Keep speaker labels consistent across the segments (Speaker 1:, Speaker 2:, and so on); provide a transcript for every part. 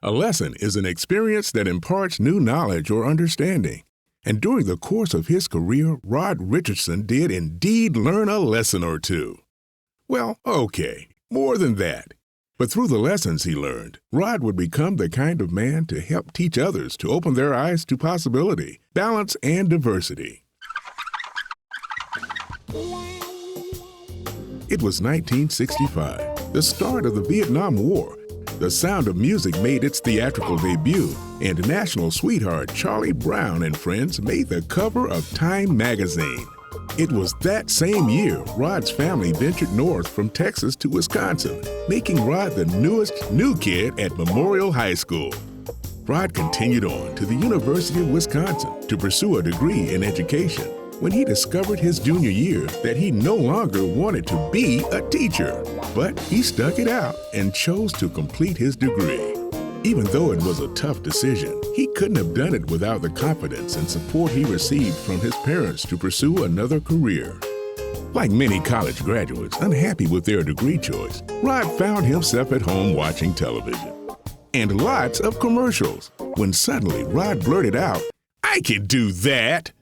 Speaker 1: A lesson is an experience that imparts new knowledge or understanding. And during the course of his career, Rod Ritcherson did indeed learn a lesson or two. Well, okay, more than that. But through the lessons he learned, Rod would become the kind of man to help teach others to open their eyes to possibility, balance, and diversity. It was 1965, the start of the Vietnam War. The Sound of Music made its theatrical debut, and national sweetheart Charlie Brown and Friends made the cover of Time magazine. It was that same year Rod's family ventured north from Texas to Wisconsin, making Rod the newest new kid at Memorial High School. Rod continued on to the University of Wisconsin to pursue a degree in education when he discovered his junior year that he no longer wanted to be a teacher. But he stuck it out and chose to complete his degree. Even though it was a tough decision, he couldn't have done it without the confidence and support he received from his parents to pursue another career. Like many college graduates unhappy with their degree choice, Rod found himself at home watching television. And lots of commercials, when suddenly Rod blurted out, "I can do that!"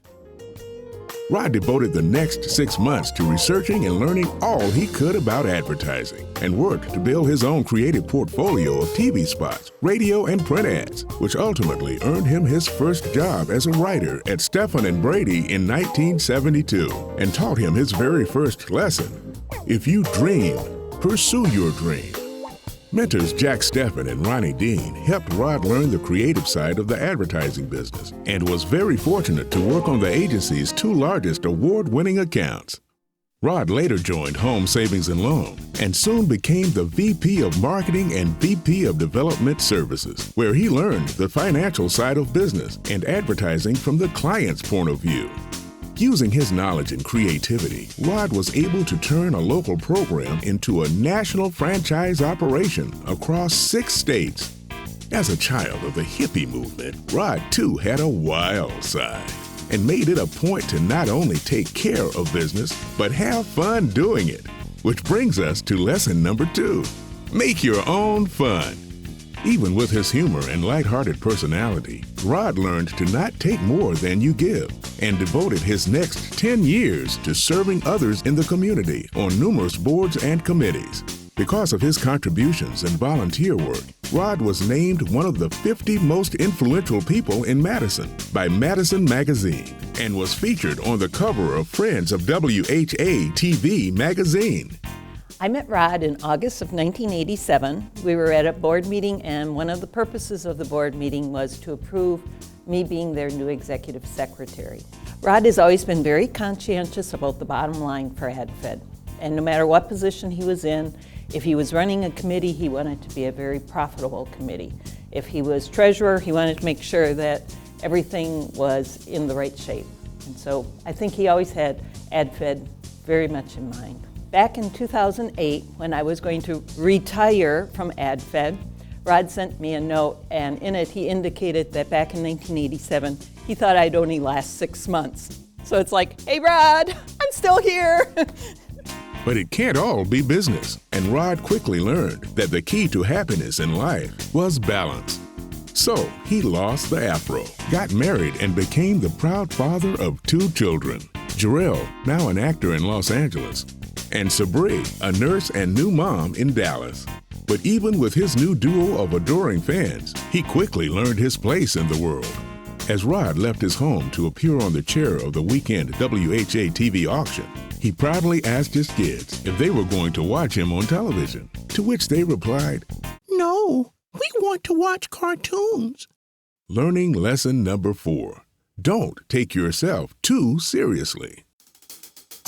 Speaker 1: Rod devoted the next 6 months to researching and learning all he could about advertising and worked to build his own creative portfolio of TV spots, radio, and print ads, which ultimately earned him his first job as a writer at Stephan and Brady in 1972 and taught him his very first lesson: if you dream, pursue your dream. Mentors Jack Stephan and Ronnie Dean helped Rod learn the creative side of the advertising business and was very fortunate to work on the agency's two largest award-winning accounts. Rod later joined Home Savings and Loan and soon became the VP of Marketing and VP of Development Services, where he learned the financial side of business and advertising from the client's point of view. Using his knowledge and creativity, Rod was able to turn a local program into a national franchise operation across 6 states. As a child of the hippie movement, Rod too had a wild side and made it a point to not only take care of business, but have fun doing it. Which brings us to lesson number 2, make your own fun. Even with his humor and lighthearted personality, Rod learned to not take more than you give and devoted his next 10 years to serving others in the community on numerous boards and committees. Because of his contributions and volunteer work, Rod was named one of the 50 most influential people in Madison by Madison magazine and was featured on the cover of Friends of WHA TV magazine.
Speaker 2: I met Rod in August of 1987. We were at a board meeting, and one of the purposes of the board meeting was to approve me being their new executive secretary. Rod has always been very conscientious about the bottom line for AdFed. And no matter what position he was in, if he was running a committee, he wanted to be a very profitable committee. If he was treasurer, he wanted to make sure that everything was in the right shape. And so I think he always had AdFed very much in mind. Back in 2008, when I was going to retire from AdFed, Rod sent me a note, and in it he indicated that back in 1987, he thought I'd only last 6 months. So it's like, hey Rod, I'm still here.
Speaker 1: But it can't all be business, and Rod quickly learned that the key to happiness in life was balance. So he lost the afro, got married, and became the proud father of 2 children. Jarrell, now an actor in Los Angeles, and Sabri, a nurse and new mom in Dallas. But even with his new duo of adoring fans, he quickly learned his place in the world. As Rod left his home to appear on the chair of the weekend WHA TV auction, he proudly asked his kids if they were going to watch him on television, to which they replied, "No, we want to watch cartoons." Learning lesson number 4, don't take yourself too seriously.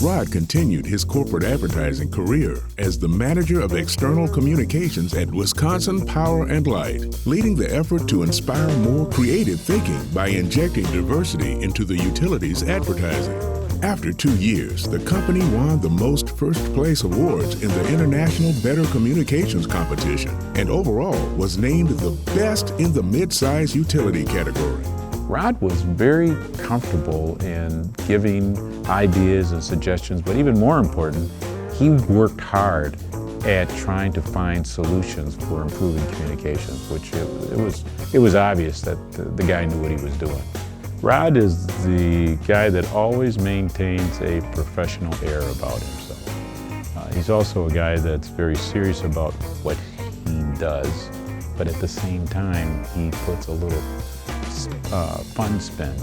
Speaker 1: Rod continued his corporate advertising career as the manager of external communications at Wisconsin Power and Light, leading the effort to inspire more creative thinking by injecting diversity into the utilities advertising. After 2 years, the company won the most first-place awards in the International Better Communications Competition and overall was named the best in the mid-size utility category.
Speaker 3: Rod was very comfortable in giving ideas and suggestions, but even more important, he worked hard at trying to find solutions for improving communications, which it was obvious that the guy knew what he was doing. Rod is the guy that always maintains a professional air about himself. He's also a guy that's very serious about what he does, but at the same time, he puts a little fun spin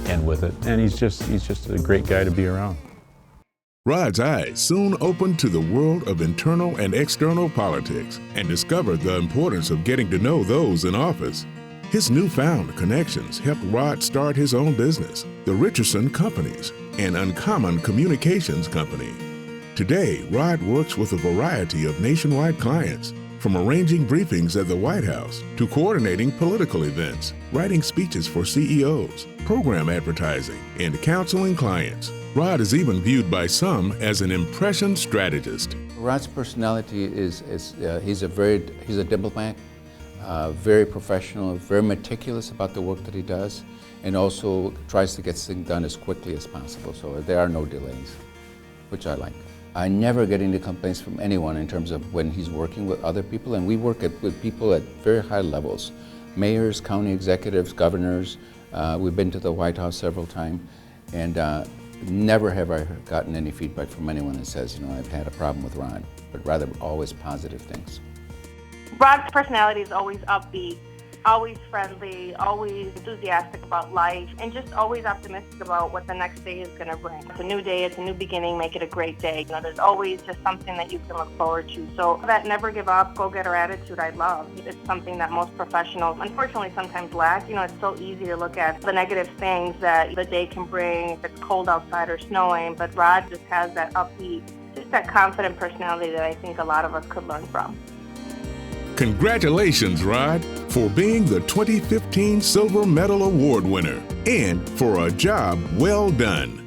Speaker 3: in with it, and he's just a great guy to be around.
Speaker 1: Rod's eyes soon opened to the world of internal and external politics and discovered the importance of getting to know those in office. His newfound connections helped Rod start his own business, the Ritcherson Companies, an uncommon communications company. Today, Rod works with a variety of nationwide clients, from arranging briefings at the White House to coordinating political events, writing speeches for CEOs, program advertising, and counseling clients. Rod is even viewed by some as an impression strategist.
Speaker 4: Rod's personality is he's a diplomat, very professional, very meticulous about the work that he does, and also tries to get things done as quickly as possible, so there are no delays, which I like. I never get any complaints from anyone in terms of when he's working with other people, and we work with people at very high levels, mayors, county executives, governors. We've been to the White House several times, and never have I gotten any feedback from anyone that says, you know, I've had a problem with Rod, but rather always positive things.
Speaker 5: Rod's personality is always upbeat, always friendly, always enthusiastic about life, and just always optimistic about what the next day is going to bring. It's a new day, it's a new beginning, make it a great day. You know, there's always just something that you can look forward to. So that never give up, go-getter attitude I love. It's something that most professionals, unfortunately, sometimes lack. You know, it's so easy to look at the negative things that the day can bring, if it's cold outside or snowing, but Rod just has that upbeat, just that confident personality that I think a lot of us could learn from.
Speaker 1: Congratulations, Rod, for being the 2015 Silver Medal Award winner and for a job well done.